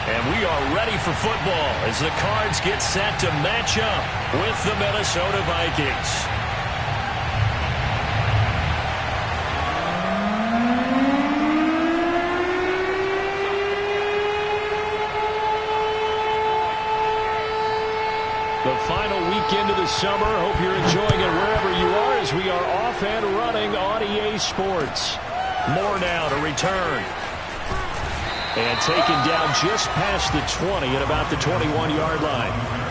And we are ready for football as the Cards get set to match up with the Minnesota Vikings. The final weekend of the summer. Hope you're enjoying it wherever you are as we are off and running on EA Sports. More now to return. And taken down just past the 20 at about the 21-yard line.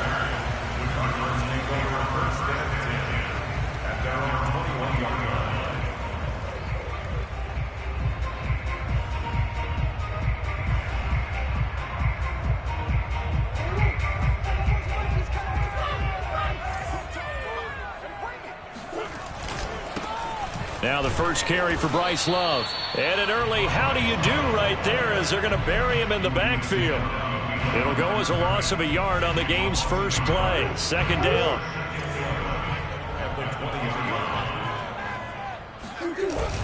Now the first carry for Bryce Love. And an early how do you do right there as they're going to bury him in the backfield. It'll go as a loss of a yard on the game's first play. Second down.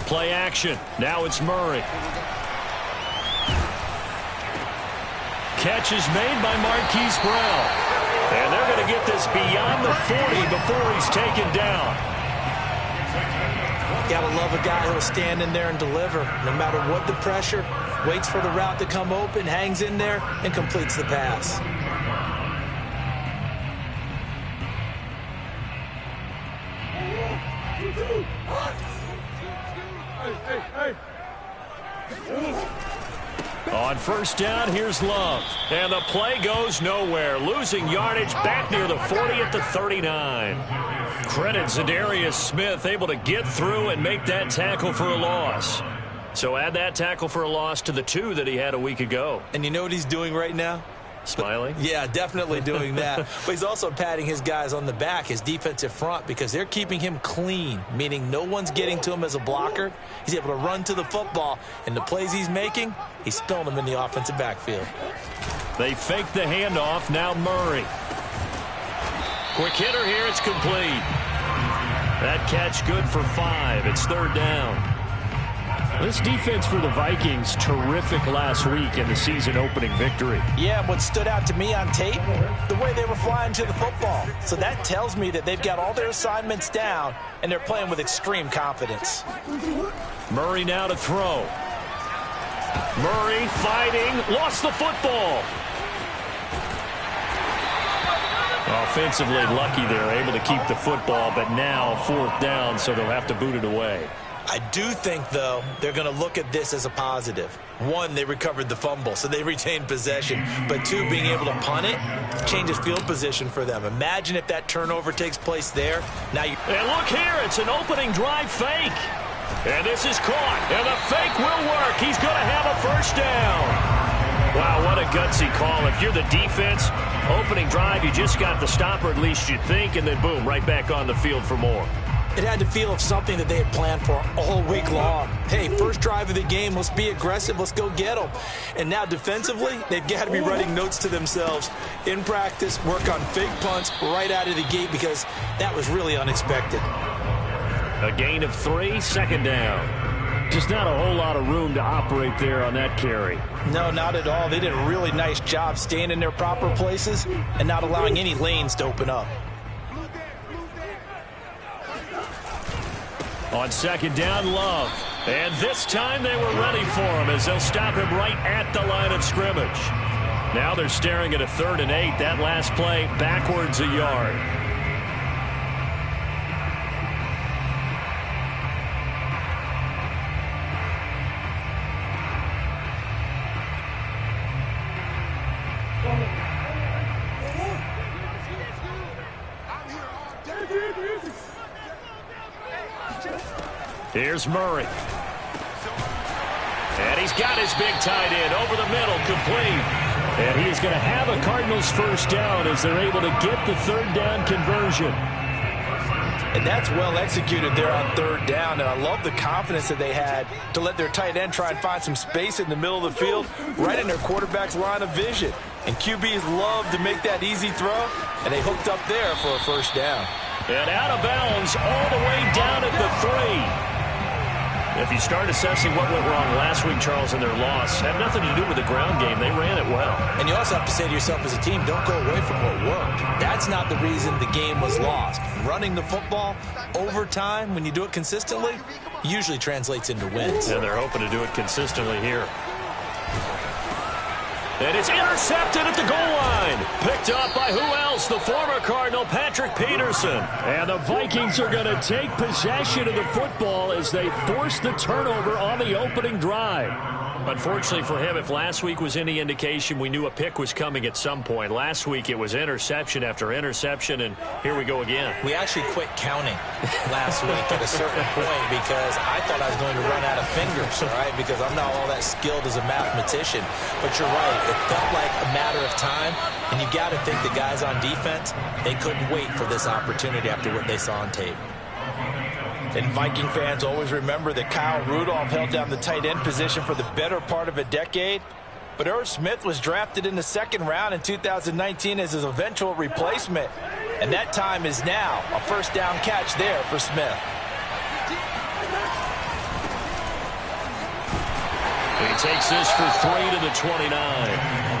Play action. Now it's Murray. Catch is made by Marquise Brown. And they're going to get this beyond the 40 before he's taken down. Gotta love a guy who'll stand in there and deliver. No matter what the pressure, waits for the route to come open, hangs in there, and completes the pass. On first down, here's Love. And the play goes nowhere. Losing yardage back near the 40 at the 39. Credit Zadarius Smith, able to get through and make that tackle for a loss. So add that tackle for a loss to the 2 that he had a week ago. And you know what he's doing right now? Smiling? Yeah, definitely doing that. But he's also patting his guys on the back, his defensive front, because they're keeping him clean, meaning no one's getting to him as a blocker. He's able to run to the football, and the plays he's making, he's spilling them in the offensive backfield. They fake the handoff. Now Murray. Quick hitter here. It's complete. That catch good for 5. It's third down. This defense for the Vikings, terrific last week in the season-opening victory. Yeah, what stood out to me on tape, the way they were flying to the football. So that tells me that they've got all their assignments down, and they're playing with extreme confidence. Murray now to throw. Murray fighting, lost the football. Offensively lucky they're able to keep the football, but now fourth down, so they'll have to boot it away. I do think, though, they're going to look at this as a positive. 1, they recovered the fumble, so they retained possession. But 2, being able to punt it changes field position for them. Imagine if that turnover takes place there. Now you. And look here, it's an opening drive fake. And this is caught, and the fake will work. He's going to have a first down. Wow, what a gutsy call. If you're the defense, opening drive, you just got the stopper, at least you think, and then boom, right back on the field for more. It had to feel of something that they had planned for all week long. Hey, first drive of the game, let's be aggressive, let's go get them. And now defensively, they've got to be writing notes to themselves. In practice, work on fake punts right out of the gate because that was really unexpected. A gain of 3, second down. Just not a whole lot of room to operate there on that carry. No, not at all. They did a really nice job staying in their proper places and not allowing any lanes to open up. On second down, Love. And this time they were ready for him as they'll stop him right at the line of scrimmage. Now they're staring at a 3rd and 8. That last play backwards a yard. Here's Murray. And he's got his big tight end over the middle, complete. And he is going to have a Cardinals first down as they're able to get the 3rd down conversion. And that's well executed there on 3rd down. And I love the confidence that they had to let their tight end try and find some space in the middle of the field, right in their quarterback's line of vision. And QBs love to make that easy throw, and they hooked up there for a first down. And out of bounds all the way down at the 3. If you start assessing what went wrong last week, Charles, in their loss, had nothing to do with the ground game. They ran it well. And you also have to say to yourself as a team, don't go away from what worked. That's not the reason the game was lost. Running the football over time, when you do it consistently, usually translates into wins. And they're hoping to do it consistently here. And it's intercepted at the goal line. Picked up by who else? The former Cardinal, Patrick Peterson. And the Vikings are going to take possession of the football as they force the turnover on the opening drive. Unfortunately for him, if last week was any indication, we knew a pick was coming at some point. Last week it was interception after interception, and here we go again. We actually quit counting last week at a certain point because I thought I was going to run out of fingers, all right, because I'm not all that skilled as a mathematician. But you're right, it felt like a matter of time, and you got to think the guys on defense, they couldn't wait for this opportunity after what they saw on tape. And Viking fans always remember that Kyle Rudolph held down the tight end position for the better part of a decade. But Irv Smith was drafted in the second round in 2019 as his eventual replacement. And that time is now. A first down catch there for Smith. He takes this for 3 to the 29.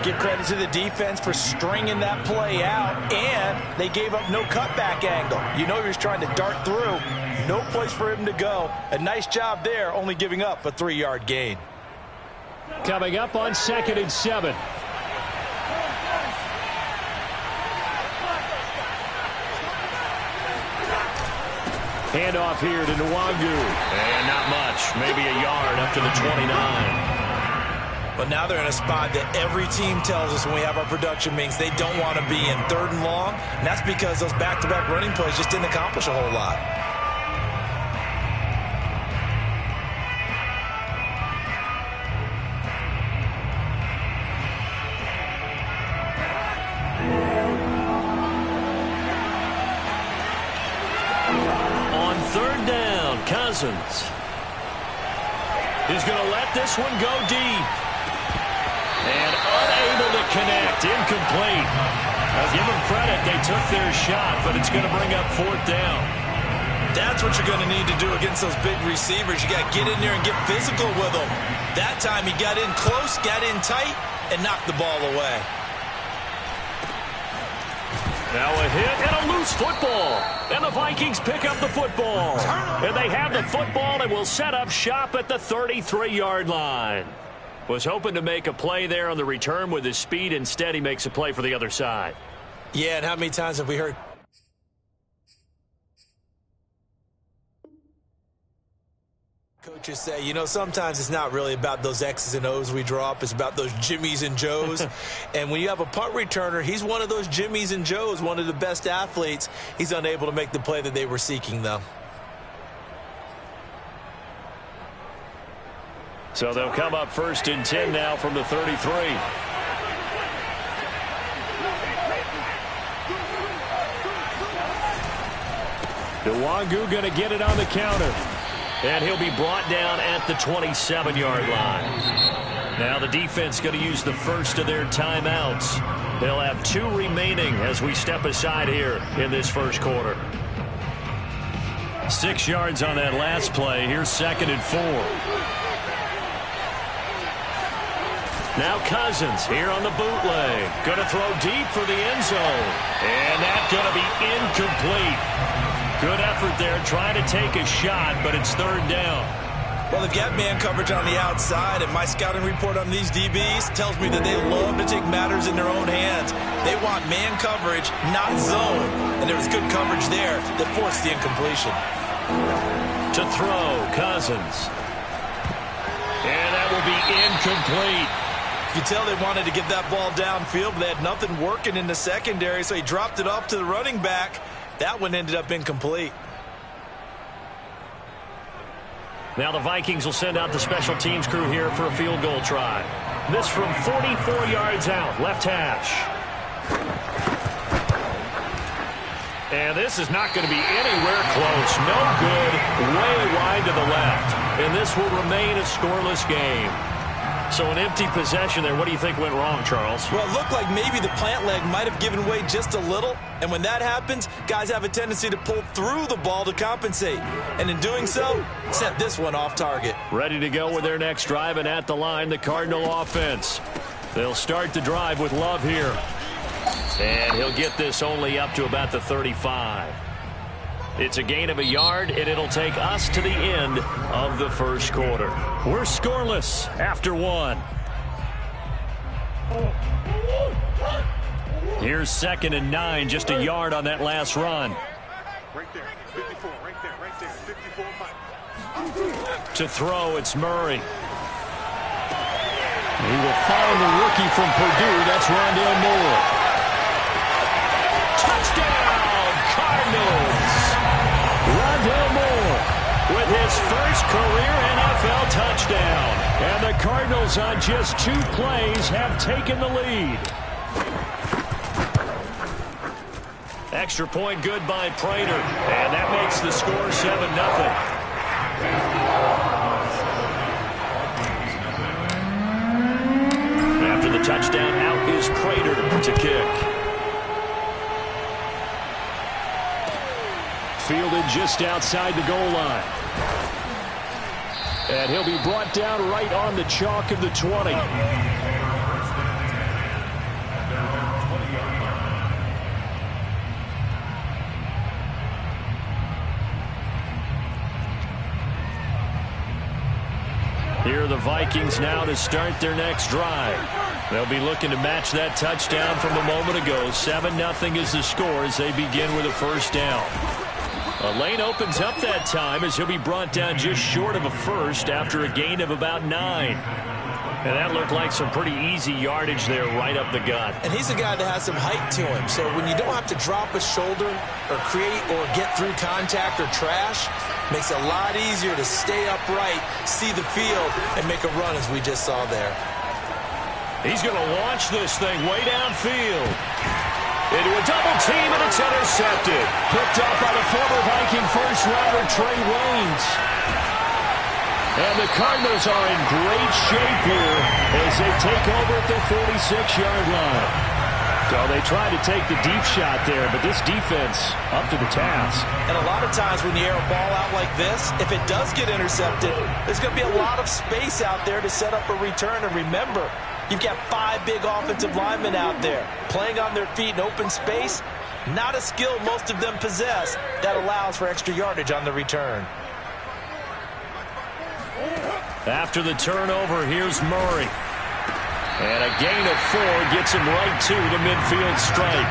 Give credit to the defense for stringing that play out, and they gave up no cutback angle. You know he was trying to dart through. No place for him to go. A nice job there, only giving up a 3-yard gain. Coming up on 2nd and 7. Handoff here to Nwangu. And not much. Maybe a yard up to the 29. But now they're in a spot that every team tells us when we have our production meetings they don't want to be in, 3rd and long. And that's because those back-to-back running plays just didn't accomplish a whole lot. On 3rd down, Cousins. He's going to let this one go deep. And unable to connect. Incomplete. I'll give them credit. They took their shot, but it's going to bring up 4th down. That's what you're going to need to do against those big receivers. You got to get in there and get physical with them. That time he got in close, got in tight, and knocked the ball away. Now a hit and a loose football. And the Vikings pick up the football. And they have the football and will set up shop at the 33-yard line. Was hoping to make a play there on the return with his speed. Instead, he makes a play for the other side. Yeah, and how many times have we heard coaches say, you know, sometimes it's not really about those X's and O's we draw up. It's about those Jimmies and Joes. And when you have a punt returner, he's one of those Jimmies and Joes, one of the best athletes. He's unable to make the play that they were seeking, though. So they'll come up 1st and 10 now from the 33. Nwangu going to get it on the counter. And he'll be brought down at the 27-yard line. Now the defense going to use the first of their timeouts. They'll have 2 remaining as we step aside here in this first quarter. 6 yards on that last play. Here's 2nd and 4. Now Cousins here on the bootleg. Going to throw deep for the end zone. And that's going to be incomplete. Good effort there trying to take a shot, but it's 3rd down. Well, they've got man coverage on the outside, and my scouting report on these DBs tells me that they love to take matters in their own hands. They want man coverage, not zone. And there was good coverage there that forced the incompletion. To throw, Cousins. And that will be incomplete. You can tell they wanted to get that ball downfield, but they had nothing working in the secondary, so he dropped it off to the running back. That one ended up incomplete. Now the Vikings will send out the special teams crew here for a field goal try. This from 44 yards out, left hash. And this is not going to be anywhere close. No good, way wide to the left. And this will remain a scoreless game. So an empty possession there. What do you think went wrong, Charles? Well, it looked like maybe the plant leg might have given way just a little. And when that happens, guys have a tendency to pull through the ball to compensate. And in doing so, sent this one off target. Ready to go with their next drive, and at the line, the Cardinal offense. They'll start the drive with Love here. And he'll get this only up to about the 35. It's a gain of a yard, and it'll take us to the end of the first quarter. We're scoreless after one. Here's 2nd and 9, just a yard on that last run. Right there, 54, right there, 54 Mike. To throw, it's Murray. He will find the rookie from Purdue. That's Rondale Moore. Touchdown, Cardinals! Rondale Moore with his first career NFL touchdown. And the Cardinals on just 2 plays have taken the lead. Extra point good by Prater. And that makes the score 7-0. After the touchdown, out is Prater to kick. Fielded just outside the goal line. And he'll be brought down right on the chalk of the 20. Here are the Vikings now to start their next drive. They'll be looking to match that touchdown from a moment ago. 7-0 is the score as they begin with a first down. A lane opens up that time as he'll be brought down just short of a first after a gain of about 9. And that looked like some pretty easy yardage there right up the gut. And he's a guy that has some height to him. So when you don't have to drop a shoulder or create or get through contact or trash, makes it a lot easier to stay upright, see the field, and make a run as we just saw there. He's going to launch this thing way downfield. Into a double team, and it's intercepted. Picked up by the former Viking first-rounder Trey Waynes. And the Cardinals are in great shape here as they take over at the 46-yard line. So they tried to take the deep shot there, but this defense up to the task. And a lot of times when you air a ball out like this, if it does get intercepted, there's going to be a lot of space out there to set up a return. And remember, you've got 5 big offensive linemen out there playing on their feet in open space. Not a skill most of them possess that allows for extra yardage on the return. After the turnover, here's Murray. And a gain of 4 gets him right to the midfield stripe.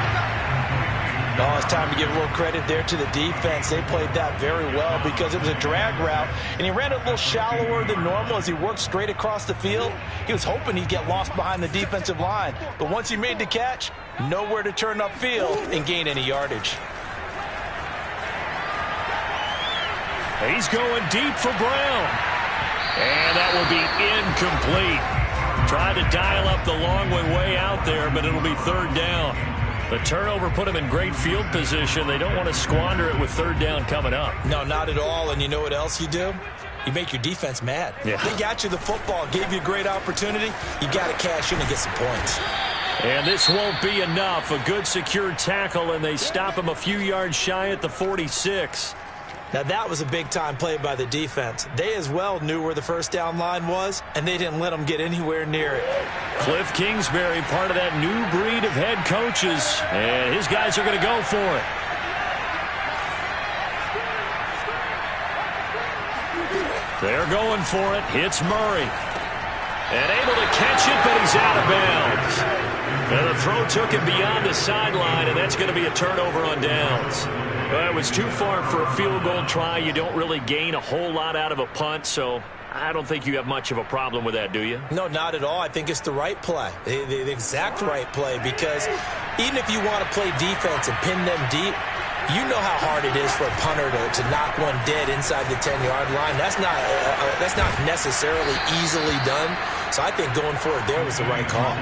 Oh, it's time to give a little credit there to the defense. They played that very well because it was a drag route, and he ran it a little shallower than normal as he worked straight across the field. He was hoping he'd get lost behind the defensive line, but once he made the catch, nowhere to turn upfield and gain any yardage. He's going deep for Brown. And that will be incomplete. Tried to dial up the long one way out there, but it'll be 3rd down. The turnover put them in great field position. They don't want to squander it with 3rd down coming up. No, not at all. And you know what else you do? You make your defense mad. Yeah. They got you the football, gave you a great opportunity. You got to cash in and get some points. And this won't be enough. A good secure tackle, and they stop him a few yards shy at the 46. Now, that was a big-time play by the defense. They as well knew where the first down line was, and they didn't let them get anywhere near it. Cliff Kingsbury, part of that new breed of head coaches, and his guys are going to go for it. They're going for it. Hits Murray. And able to catch it, but he's out of bounds. And the throw took him beyond the sideline, and that's going to be a turnover on downs. Well, it was too far for a field goal try. You don't really gain a whole lot out of a punt, so I don't think you have much of a problem with that, do you? No, not at all. I think it's the right play, the exact right play, because even if you want to play defense and pin them deep, you know how hard it is for a punter to knock one dead inside the 10-yard line. That's not necessarily easily done. So I think going for it there was the right call.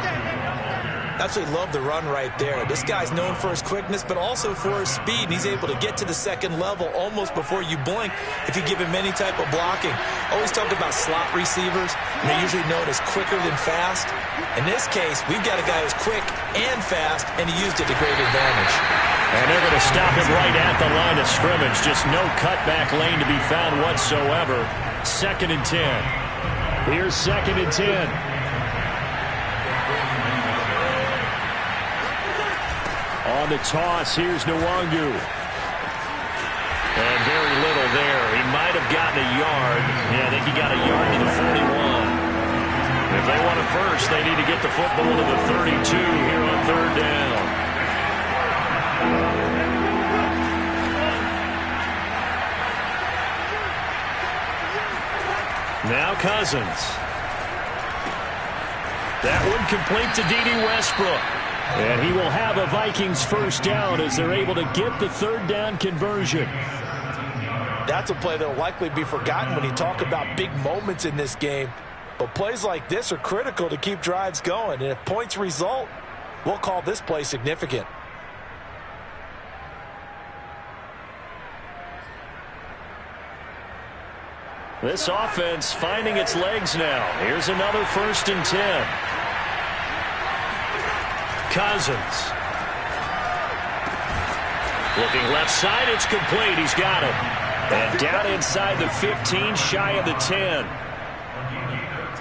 Absolutely love the run right there. This guy's known for his quickness, but also for his speed. And he's able to get to the second level almost before you blink if you give him any type of blocking. Always talk about slot receivers, and they're usually known as quicker than fast. In this case, we've got a guy who's quick and fast, and he used it to great advantage. And they're going to stop him right at the line of scrimmage. Just no cutback lane to be found whatsoever. 2nd and 10. Here's 2nd and 10. On the toss, here's Nwangu. And very little there. He might have gotten a yard. Yeah, I think he got a yard to the 41. If they want it first, they need to get the football to the 32 here on 3rd down. Now Cousins. That one complete to D.D. Westbrook. And he will have a Vikings first down as they're able to get the 3rd down conversion. That's a play that will likely be forgotten when you talk about big moments in this game. But plays like this are critical to keep drives going. And if points result, we'll call this play significant. This offense finding its legs now. Here's another 1st and 10. Cousins. Looking left side, it's complete. He's got it. And down inside the 15, shy of the 10.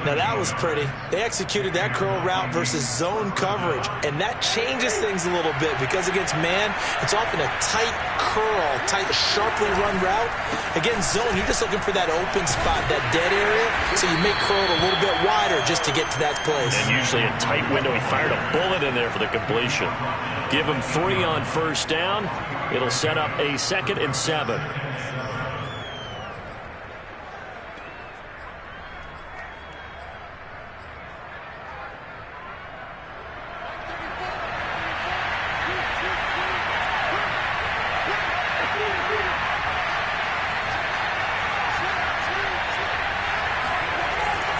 Now that was pretty. They executed that curl route versus zone coverage, and that changes things a little bit because against man, it's often a tight curl, tight, sharply run route. Against zone, you're just looking for that open spot, that dead area, so you make curl a little bit wider just to get to that place. And usually a tight window. He fired a bullet in there for the completion. Give him 3 on 1st down. It'll set up a 2nd and 7.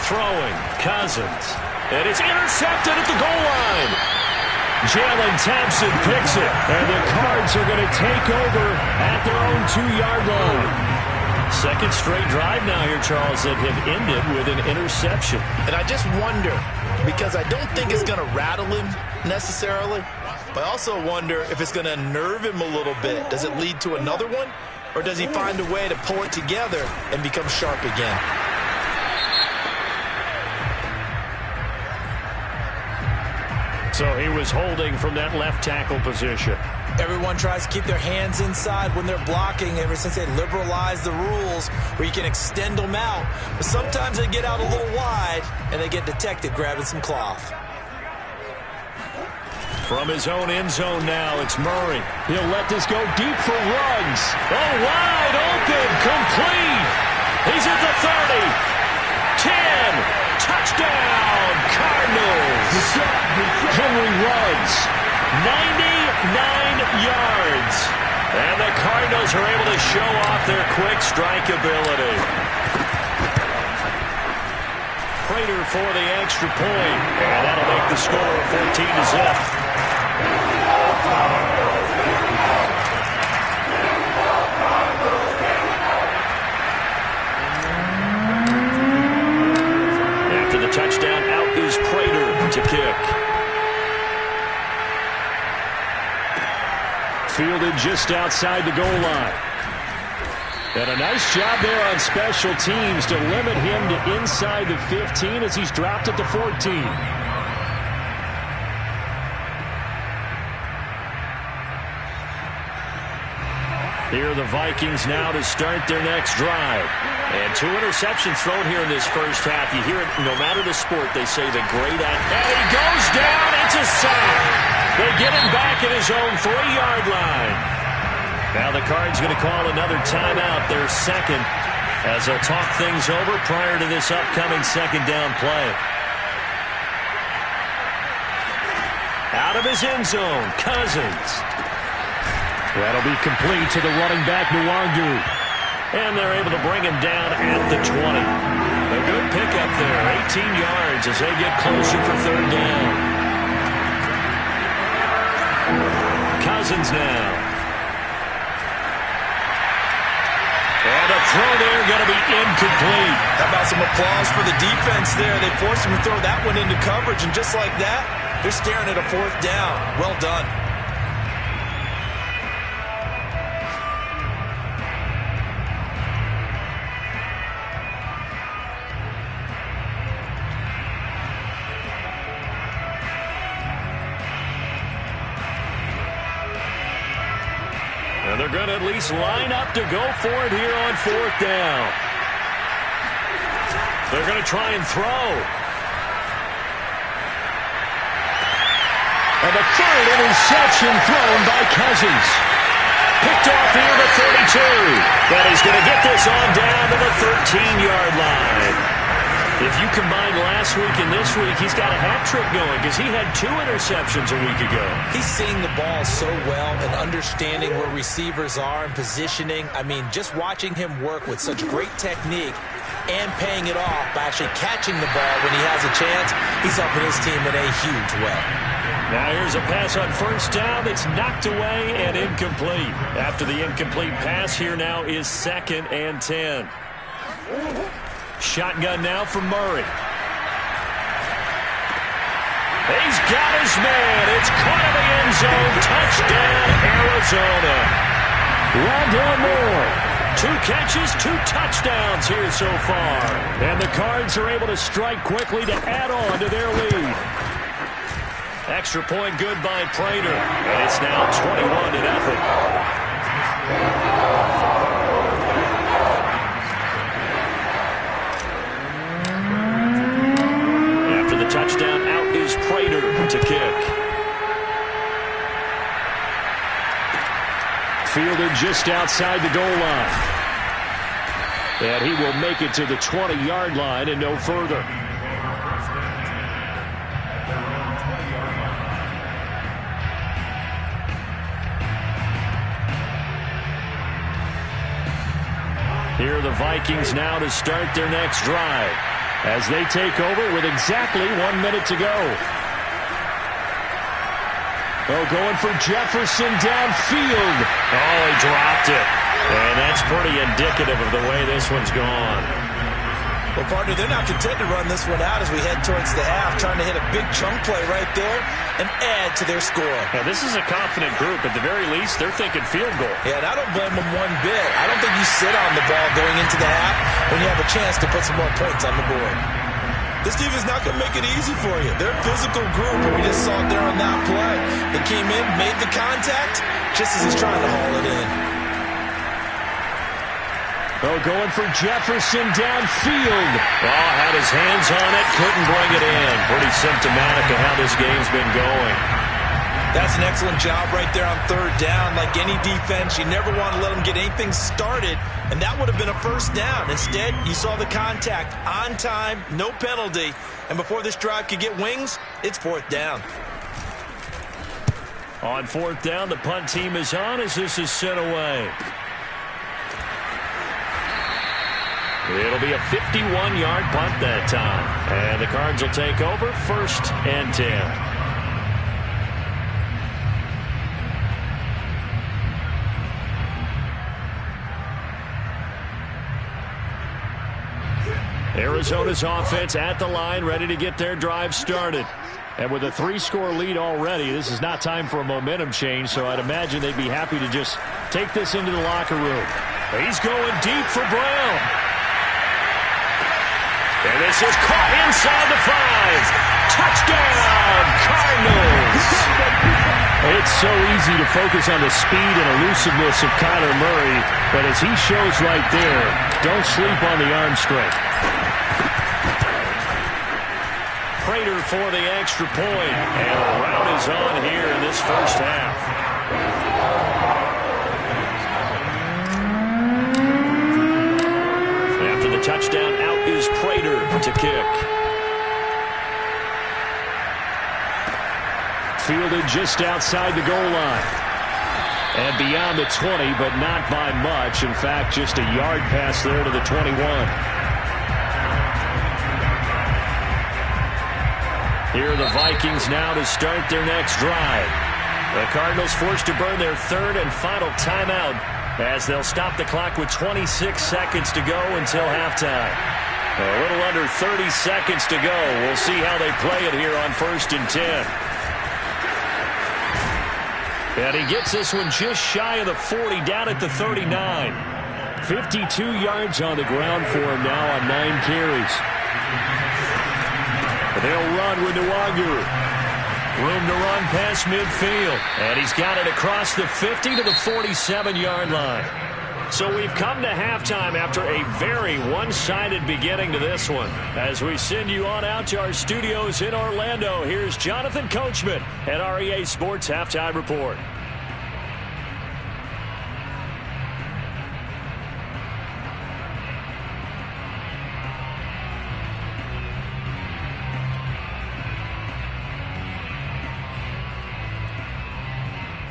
Throwing, Cousins. And it's intercepted at the goal line. Jalen Thompson picks it. And the Cards are going to take over at their own 2-yard line. 2nd straight drive now here, Charles, that have ended with an interception. And I just wonder, because I don't think it's going to rattle him necessarily, but I also wonder if it's going to nerve him a little bit. Does it lead to another one? Or does he find a way to pull it together and become sharp again? So he was holding from that left tackle position. Everyone tries to keep their hands inside when they're blocking ever since they liberalized the rules where you can extend them out. But sometimes they get out a little wide and they get detected grabbing some cloth. From his own end zone now, it's Murray. He'll let this go deep for Ruggs. Oh, wide open, complete. He's at the 30. 10. Touchdown, Cardinals. Henry Ruggs, 99 yards. And the Cardinals are able to show off their quick strike ability. Prater for the extra point. And that'll make the score 14-0. After the touchdown, out is Prater to kick. Fielded just outside the goal line. And a nice job there on special teams to limit him to inside the 15 as he's dropped at the 14. Here are the Vikings now to start their next drive. And 2 interceptions thrown here in this first half. You hear it no matter the sport, they say the great at. And he goes down. It's a sack. They get him back at his own 3-yard line. Now the Cards going to call another timeout, their 2nd, as they'll talk things over prior to this upcoming 2nd down play. Out of his end zone, Cousins. That'll be complete to the running back, Nwangu. And they're able to bring him down at the 20. A good pickup there, 18 yards as they get closer for 3rd down. Vikings now. And a throw there going to be incomplete. How about some applause for the defense there? They forced him to throw that one into coverage, and just like that, they're staring at a 4th down. Well done. And they're going to at least line up to go for it here on 4th down. They're going to try and throw. And the 3rd interception thrown by Cousins. Picked off near the 32. But he's going to get this on down to the 13-yard line. If you combine last week and this week, he's got a hat trick going because he had 2 interceptions a week ago. He's seeing the ball so well and understanding where receivers are and positioning. I mean, just watching him work with such great technique and paying it off by actually catching the ball when he has a chance, he's helping his team in a huge way. Now here's a pass on 1st down. It's knocked away and incomplete. After the incomplete pass, here now is 2nd and 10. Shotgun now from Murray. He's got his man. It's caught in the end zone. Touchdown, Arizona. Rondell Moore. 2 catches, 2 touchdowns here so far. And the Cards are able to strike quickly to add on to their lead. Extra point good by Prater. And it's now 21-0. Touchdown, out is Prater to kick. Fielded just outside the goal line. And he will make it to the 20-yard line and no further. Here are the Vikings now to start their next drive, as they take over with exactly 1 minute to go. Oh, going for Jefferson downfield. Oh, he dropped it. And that's pretty indicative of the way this one's gone. Well, partner, they're not content to run this one out as we head towards the half, trying to hit a big chunk play right there and add to their score. Now, this is a confident group. At the very least, they're thinking field goal. Yeah, and I don't blame them one bit. I don't think you sit on the ball going into the half when you have a chance to put some more points on the board. This team is not going to make it easy for you. They're a physical group, and we just saw it there on that play. They came in, made the contact, just as he's trying to haul it in. Oh, going for Jefferson downfield. Oh, had his hands on it, couldn't bring it in. Pretty symptomatic of how this game's been going. That's an excellent job right there on 3rd down. Like any defense, you never want to let them get anything started, and that would have been a 1st down. Instead, you saw the contact on time, no penalty, and before this drive could get wings, it's 4th down. On 4th down, the punt team is on as this is sent away. It'll be a 51-yard punt that time. And the Cards will take over 1st and 10. Arizona's offense at the line, ready to get their drive started. And with a 3-score lead already, this is not time for a momentum change, so I'd imagine they'd be happy to just take this into the locker room. He's going deep for Brown. And this is caught inside the 5. Touchdown, Cardinals. It's so easy to focus on the speed and elusiveness of Kyler Murray, but as he shows right there, don't sleep on the arm strength. Prater for the extra point, and a rout is on here in this first half. After the touchdown, out is Prater to kick. Fielded just outside the goal line. And beyond the 20, but not by much. In fact, just a yard pass there to the 21. Here are the Vikings now to start their next drive. The Cardinals forced to burn their third and final timeout as they'll stop the clock with 26 seconds to go until halftime. A little under 30 seconds to go. We'll see how they play it here on 1st and 10. And he gets this one just shy of the 40, down at the 39. 52 yards on the ground for him now on 9 carries. They'll run with Nwangu. Room to run past midfield. And he's got it across the 50 to the 47-yard line. So we've come to halftime after a very one-sided beginning to this one. As we send you on out to our studios in Orlando, here's Jonathan Coachman at REA Sports Halftime Report.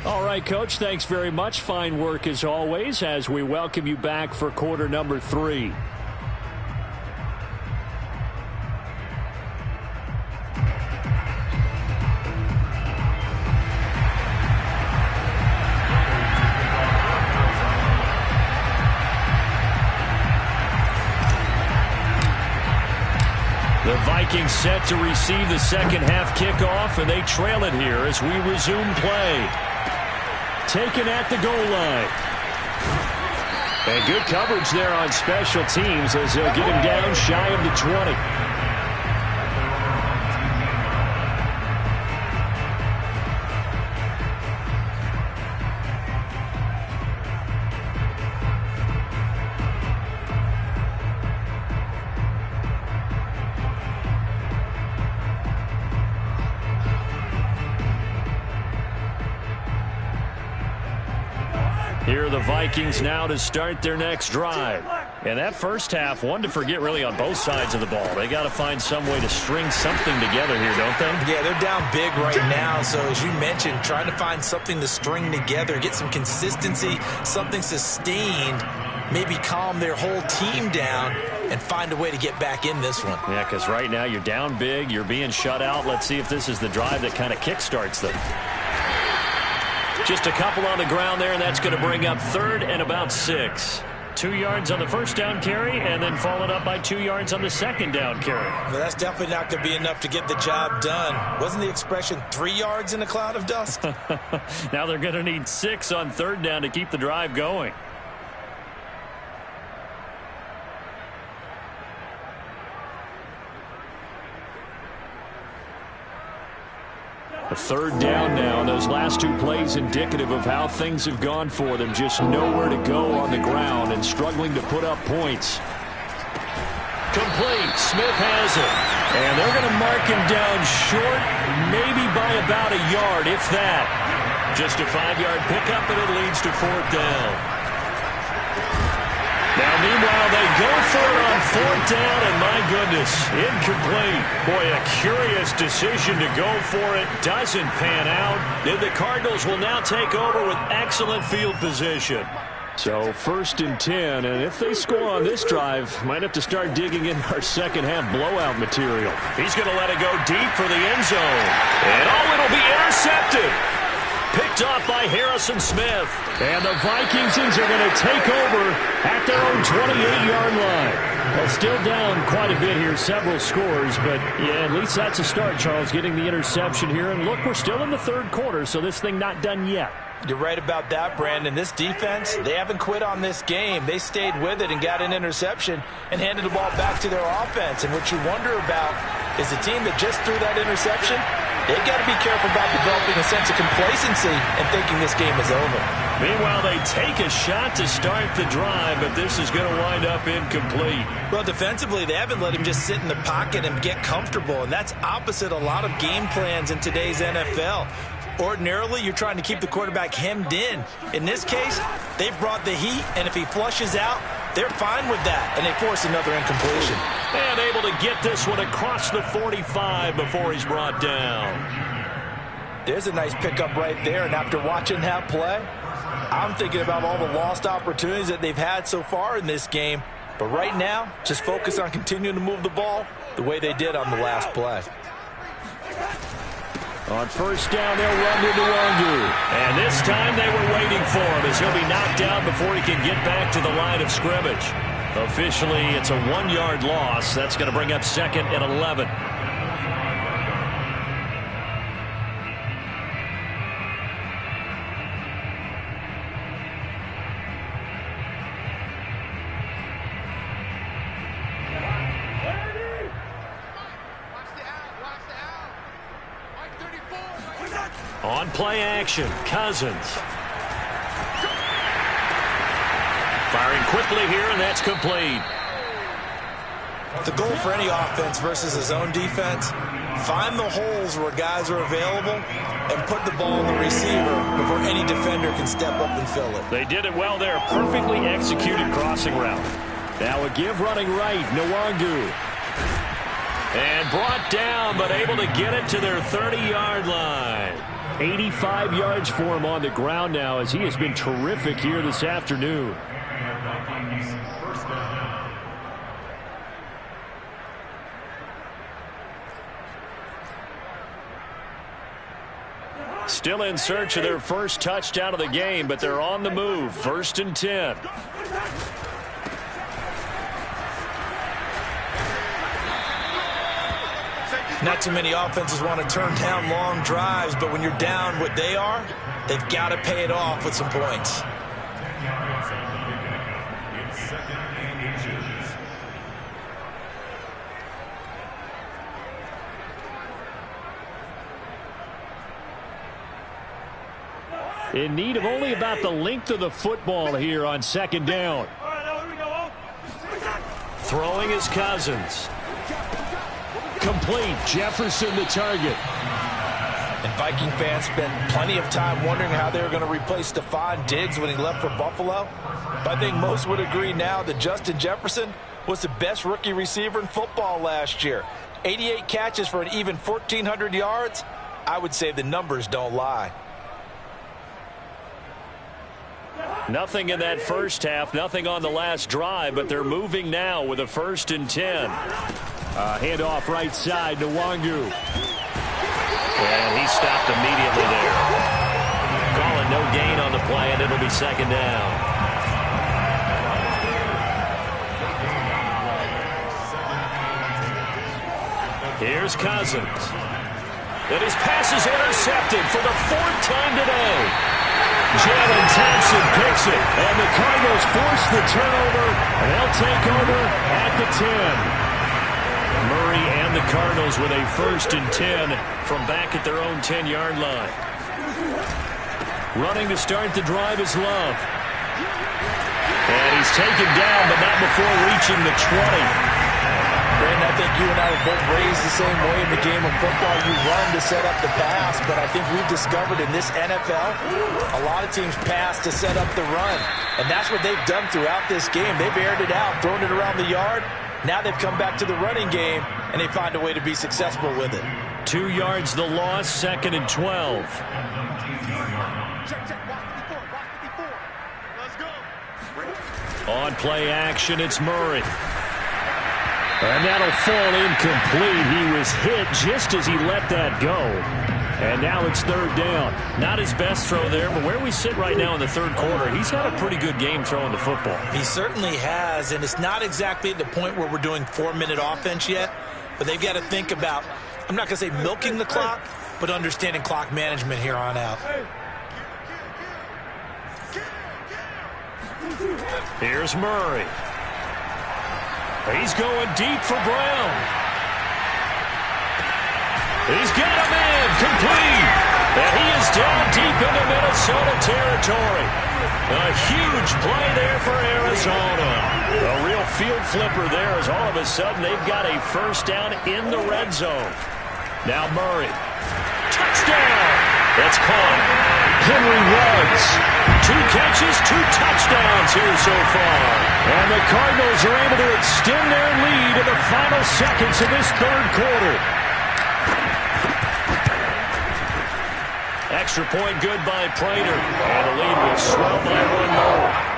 All right, Coach, thanks very much. Fine work as always as we welcome you back for quarter number 3. The Vikings set to receive the second half kickoff, and they trail it here as we resume play. Taken at the goal line. And good coverage there on special teams as they'll get him down shy of the 20. Here are the Vikings now to start their next drive. And that first half, one to forget really on both sides of the ball. They got to find some way to string something together here, don't they? Yeah, they're down big right now. So as you mentioned, trying to find something to string together, get some consistency, something sustained, maybe calm their whole team down and find a way to get back in this one. Yeah, because right now you're down big, you're being shut out. Let's see if this is the drive that kind of kickstarts them. Just a couple on the ground there, and that's going to bring up 3rd and about 6. 2 yards on the first down carry, and then followed up by 2 yards on the second down carry. Well, that's definitely not going to be enough to get the job done. Wasn't the expression 3 yards in a cloud of dust? Now they're going to need 6 on 3rd down to keep the drive going. A 3rd down now, and those last 2 plays indicative of how things have gone for them. Just nowhere to go on the ground and struggling to put up points. Complete. Smith has it. And they're going to mark him down short, maybe by about a yard, if that. Just a 5-yard pickup, and it leads to 4th down. Now, meanwhile, they go for it on 4th down, and my goodness, incomplete. Boy, a curious decision to go for it. Doesn't pan out. And the Cardinals will now take over with excellent field position. So 1st and 10, and if they score on this drive, might have to start digging in our second half blowout material. He's going to let it go deep for the end zone. And it'll be intercepted. Picked off by Harrison Smith. And the Vikings are going to take over at their own 28-yard line. Well, still down quite a bit here, several scores, but yeah, at least that's a start, Charles, getting the interception here. And look, we're still in the 3rd quarter, so this thing not done yet. You're right about that, Brandon. This defense, they haven't quit on this game. They stayed with it and got an interception and handed the ball back to their offense. And what you wonder about is the team that just threw that interception, they've got to be careful about developing a sense of complacency and thinking this game is over. Meanwhile, they take a shot to start the drive, but this is going to wind up incomplete. Well, defensively, they haven't let him just sit in the pocket and get comfortable, and that's opposite a lot of game plans in today's NFL. Ordinarily, you're trying to keep the quarterback hemmed in. In this case, they brought the heat, and if he flushes out, they're fine with that, and they force another incompletion. And able to get this one across the 45 before he's brought down. There's a nice pickup right there, and after watching that play, I'm thinking about all the lost opportunities that they've had so far in this game. But right now, just focus on continuing to move the ball the way they did on the last play. On first down, they'll run to Nwangu. And this time they were waiting for him as he'll be knocked down before he can get back to the line of scrimmage. Officially, it's a 1-yard loss. That's going to bring up 2nd and 11. On play action, Cousins. Firing quickly here, and that's complete. The goal for any offense versus his own defense, find the holes where guys are available and put the ball in the receiver before any defender can step up and fill it. They did it well there. Perfectly executed crossing route. Now a give running right, Nwangu. And brought down, but able to get it to their 30-yard line. 85 yards for him on the ground now as he has been terrific here this afternoon. Still in search of their first touchdown of the game, but they're on the move. 1st and 10. Not too many offenses want to turn down long drives, but when you're down what they are, they've got to pay it off with some points. In need of only about the length of the football here on 2nd down. Throwing is Cousins. Complete. Jefferson the target. And Viking fans spent plenty of time wondering how they were going to replace Stephon Diggs when he left for Buffalo. But I think most would agree now that Justin Jefferson was the best rookie receiver in football last year. 88 catches for an even 1,400 yards. I would say the numbers don't lie. Nothing in that first half, nothing on the last drive, but they're moving now with a 1st and 10. Handoff right side to Nwangu. And he stopped immediately there. Calling no gain on the play, and it'll be 2nd down. Here's Cousins. And his pass is intercepted for the 4th time today. Jalen Thompson picks it, and the Cardinals force the turnover, and they'll take over at the 10. Murray and the Cardinals with a 1st and 10 from back at their own 10-yard line. Running to start the drive is Love. And he's taken down, but not before reaching the 20. Brandon, I think you and I were both raised the same way in the game of football. You run to set up the pass, but I think we've discovered in this NFL, a lot of teams pass to set up the run. And that's what they've done throughout this game. They've aired it out, thrown it around the yard. Now they've come back to the running game, and they find a way to be successful with it. 2 yards the loss, 2nd and 12. On play action, it's Murray. And that'll fall incomplete. He was hit just as he let that go. And now it's 3rd down. Not his best throw there, but where we sit right now in the 3rd quarter, he's had a pretty good game throwing the football. He certainly has, and it's not exactly at the point where we're doing 4-minute offense yet, but they've got to think about, I'm not going to say milking the clock, but understanding clock management here on out. Here's Murray. He's going deep for Brown. He's got him in, complete. And he is down deep into Minnesota territory. A huge play there for Arizona. A real field flipper there as all of a sudden they've got a 1st down in the red zone. Now Murray. Touchdown. That's caught. Henry runs. 2 catches, 2 touchdowns here so far. And the Cardinals are able to extend their lead in the final seconds of this 3rd quarter. Extra point good by Prater. And the lead will swell by 1 more.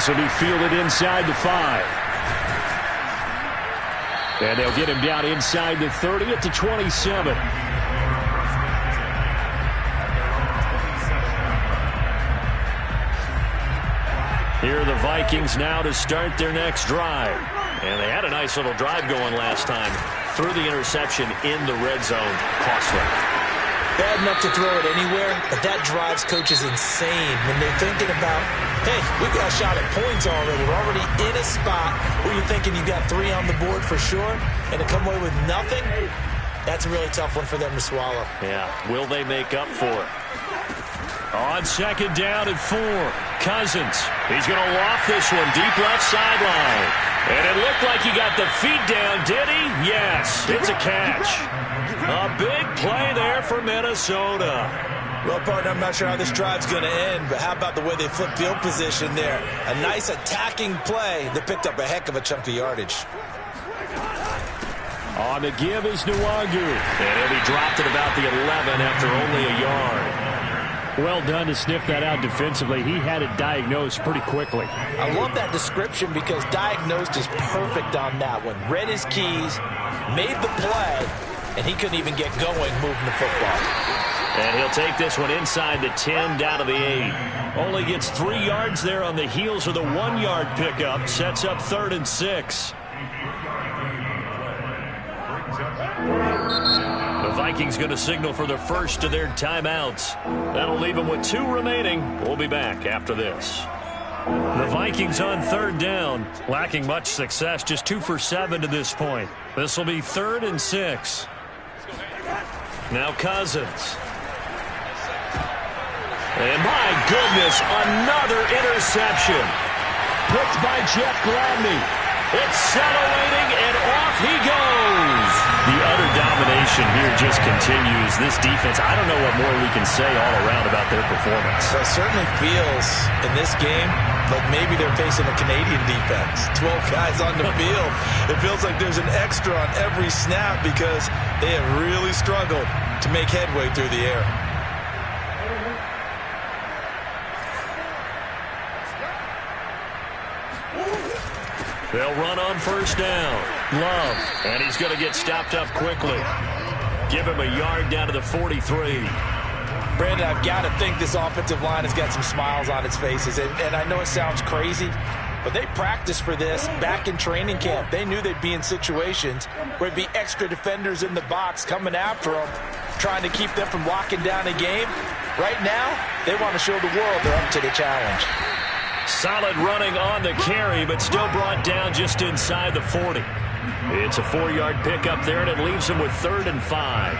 This will be fielded inside the 5. And they'll get him down inside the 30 at the 27. Here are the Vikings now to start their next drive. And they had a nice little drive going last time. Threw the interception in the red zone. Costly. Bad enough to throw it anywhere, but that drives coaches insane when they're thinking about, hey, we got a shot at points already. We're already in a spot where you're thinking you got 3 on the board for sure, and to come away with nothing, that's a really tough one for them to swallow. Yeah, will they make up for it? On second down and 4, Cousins. He's going to loft this one deep left sideline. And it looked like he got the feet down, did he? Yes, it's a catch. A big play there for Minnesota. Well, partner, I'm not sure how this drive's going to end, but how about the way they flip field position there? A nice attacking play that picked up a heck of a chunk of yardage. On the give is Nwangu. And he dropped it about the 11 after only a yard. Well done to sniff that out defensively. He had it diagnosed pretty quickly. I love that description because diagnosed is perfect on that one. Read his keys, made the play, and he couldn't even get going moving the football. And he'll take this one inside the 10 down to the 8. Only gets 3 yards there on the heels of the 1-yard pickup. Sets up 3rd and 6. The Vikings going to signal for the first of their timeouts. That'll leave them with 2 remaining. We'll be back after this. The Vikings on 3rd down. Lacking much success. Just 2 for 7 to this point. This will be 3rd and 6. Now Cousins. And my goodness, another interception. Picked by Jeff Gladney. Accelerating, and off he goes. The utter domination here just continues. This defense, I don't know what more we can say all around about their performance. So it certainly feels in this game like maybe they're facing a Canadian defense. 12 guys on the field. It feels like there's an extra on every snap because they have really struggled to make headway through the air. They'll run on first down. Love. And he's going to get stopped up quickly. Give him a yard down to the 43. Brandon, I've got to think this offensive line has got some smiles on its faces. And I know it sounds crazy, but they practiced for this back in training camp. They knew they'd be in situations where there'd be extra defenders in the box coming after them, trying to keep them from locking down a game. Right now, they want to show the world they're up to the challenge. Solid running on the carry, but still brought down just inside the 40. It's a 4-yard pickup there, and it leaves him with 3rd and 5.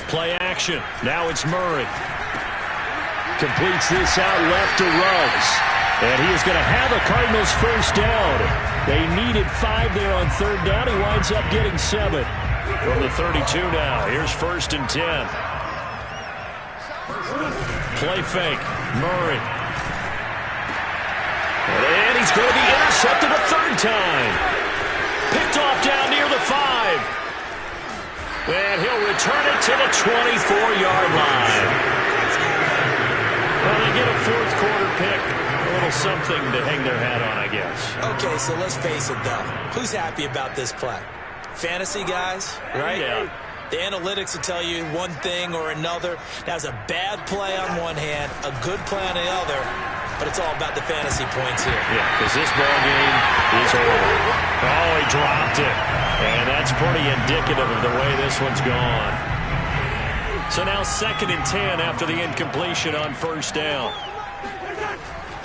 Play action. Now it's Murray. Completes this out left to Ruggs. And he is going to have a Cardinals first down. They needed 5 there on 3rd down. He winds up getting 7. From the 32 now. Here's 1st and 10. Play fake. Murray. And he's going to be intercepted a 3rd time. Picked off down near the 5. And he'll return it to the 24-yard line. Well, they get a 4th quarter pick. A little something to hang their hat on, I guess. Okay, so let's face it, though. Who's happy about this play? Fantasy guys, right? Yeah. The analytics will tell you one thing or another. That was a bad play on one hand, a good play on the other, but it's all about the fantasy points here. Yeah, because this ball game is over. Oh, he dropped it. And that's pretty indicative of the way this one's gone. So now 2nd and 10 after the incompletion on first down.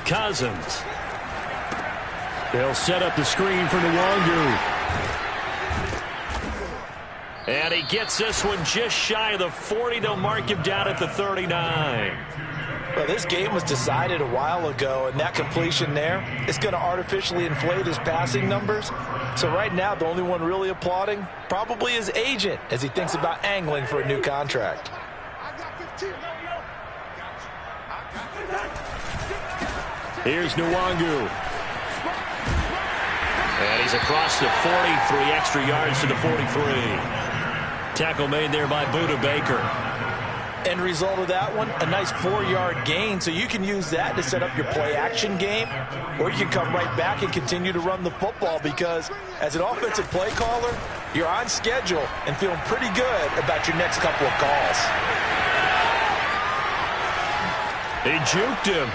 Cousins. They'll set up the screen for Nwangu. And he gets this one just shy of the 40. They'll mark him down at the 39. Well, this game was decided a while ago, and that completion there is going to artificially inflate his passing numbers. So right now, the only one really applauding probably his agent as he thinks about angling for a new contract. Here's Nwangu. And he's across the 40, 3 extra yards to the 43. Tackle made there by Buda Baker. End result of that one, a nice 4-yard gain. So you can use that to set up your play-action game, or you can come right back and continue to run the football because as an offensive play caller, you're on schedule and feeling pretty good about your next couple of calls. He juked him.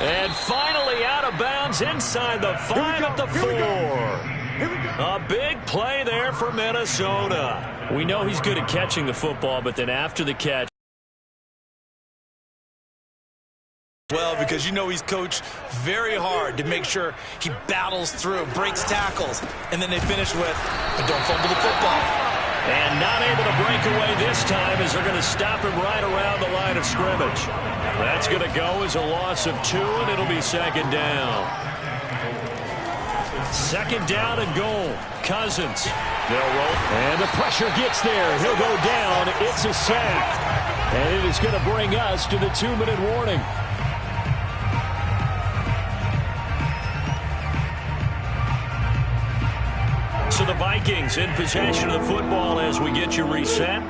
And finally out of bounds inside the 5 at the 4. A big play there for Minnesota. We know he's good at catching the football, but then after the catch. Well, because you know he's coached very hard to make sure he battles through, breaks tackles, and then they finish with, but don't fumble the football. And not able to break away this time as they're going to stop him right around the line of scrimmage. That's going to go as a loss of 2, and it'll be second down. Second down and goal. Cousins. They'll roll. And the pressure gets there. He'll go down. It's a sack. And it is going to bring us to the 2-minute warning. So the Vikings in possession of the football as we get you reset.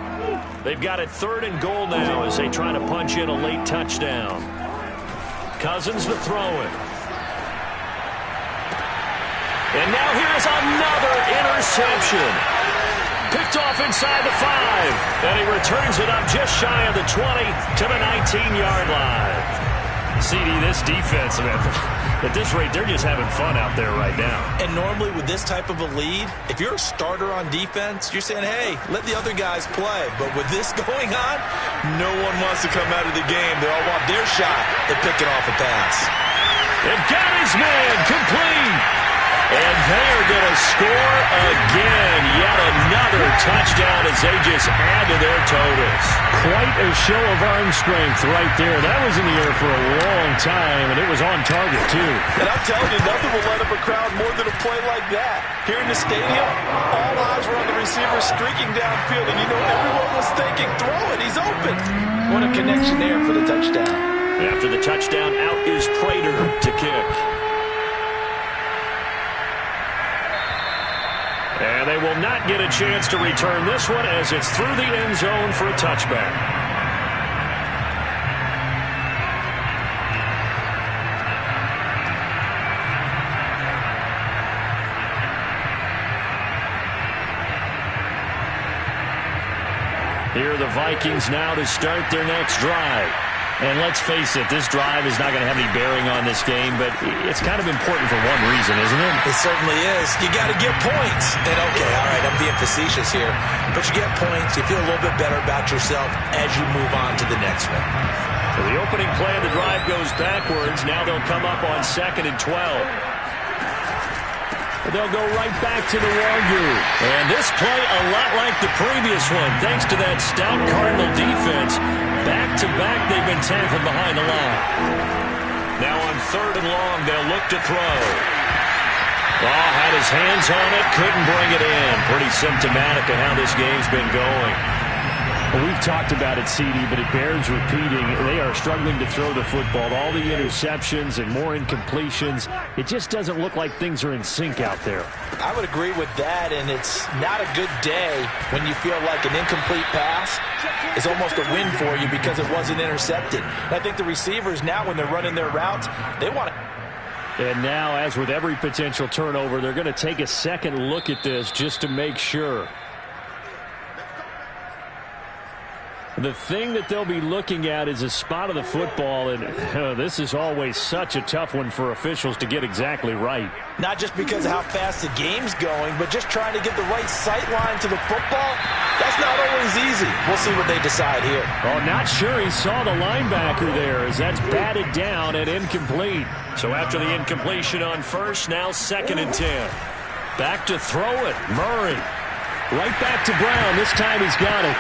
They've got it 3rd and goal now as they try to punch in a late touchdown. Cousins to throw it. And now here's another interception. Picked off inside the 5. And he returns it up just shy of the 20 to the 19-yard line. CD, this defense, man, at this rate, they're just having fun out there right now. And normally with this type of a lead, if you're a starter on defense, you're saying, hey, let the other guys play. But with this going on, no one wants to come out of the game. They all want their shot at picking off a pass. And got his man complete. And they are going to score again. Yet another touchdown as they just add to their totals. Quite a show of arm strength right there. That was in the air for a long time, and it was on target, too. And I'm telling you, nothing will light up a crowd more than a play like that. Here in the stadium, all eyes were on the receiver streaking downfield, and you know everyone was thinking, throw it, he's open. What a connection there for the touchdown. After the touchdown, out is Prater to kick. And they will not get a chance to return this one as it's through the end zone for a touchback. Here are the Vikings now to start their next drive. And let's face it, this drive is not going to have any bearing on this game, but it's kind of important for one reason, isn't it? It certainly is. You got to get points. And okay, all right, I'm being facetious here, but you get points, you feel a little bit better about yourself as you move on to the next one. So the opening play of the drive goes backwards. Now they'll come up on 2nd and 12. They'll go right back to the Wagyu. And this play a lot like the previous one, thanks to that stout Cardinal defense. Back-to-back, they've been tackled behind the line. Now on 3rd and long, they'll look to throw. Had his hands on it, couldn't bring it in. Pretty symptomatic of how this game's been going. Well, we've talked about it, CD, but it bears repeating. They are struggling to throw the football. All the interceptions and more incompletions. It just doesn't look like things are in sync out there. I would agree with that, and it's not a good day when you feel like an incomplete pass is almost a win for you because it wasn't intercepted. And I think the receivers now, when they're running their routes, they want to. And now, as with every potential turnover, they're going to take a second look at this just to make sure. The thing that they'll be looking at is a spot of the football, and this is always such a tough one for officials to get exactly right. Not just because of how fast the game's going, but just trying to get the right sight line to the football. That's not always easy. We'll see what they decide here. Oh, not sure he saw the linebacker there as that's batted down and incomplete. So after the incompletion on 1st, now 2nd and 10. Back to throw it. Murray. Right back to Brown. This time he's got it.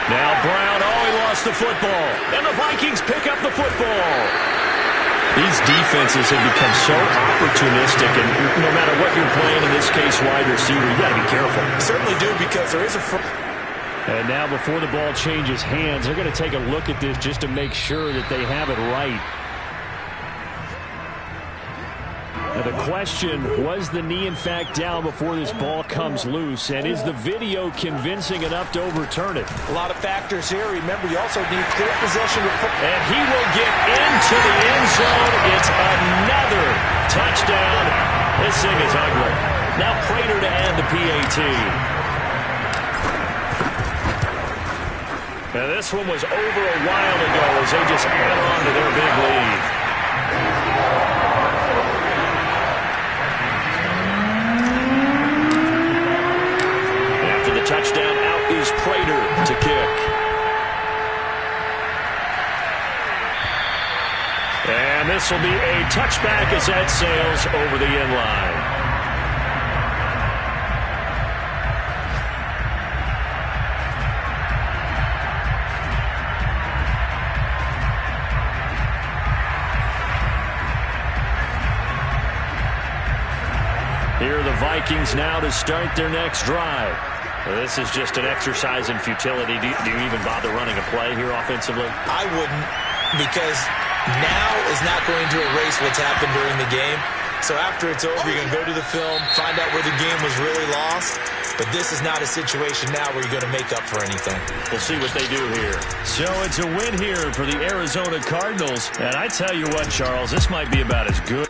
Now Brown, he lost the football. And the Vikings pick up the football. These defenses have become so opportunistic, and no matter what you're playing, in this case wide receiver, you got to be careful. You certainly do, because there is a... And now before the ball changes hands, they're going to take a look at this just to make sure that they have it right. The question, was the knee in fact down before this ball comes loose? And is the video convincing enough to overturn it? A lot of factors here. Remember, you also need clear possession of football. And he will get into the end zone. It's another touchdown. This thing is ugly. Now Prater to add the PAT. Now this one was over a while ago as they just add on to their big lead. Touchdown, out is Prater to kick. And this will be a touchback as that sails over the end line. Here are the Vikings now to start their next drive. This is just an exercise in futility. Do you even bother running a play here offensively? I wouldn't, because now is not going to erase what's happened during the game. So after it's over, you're going to go to the film, find out where the game was really lost. But this is not a situation now where you're going to make up for anything. We'll see what they do here. So it's a win here for the Arizona Cardinals. And I tell you what, Charles, this might be about as good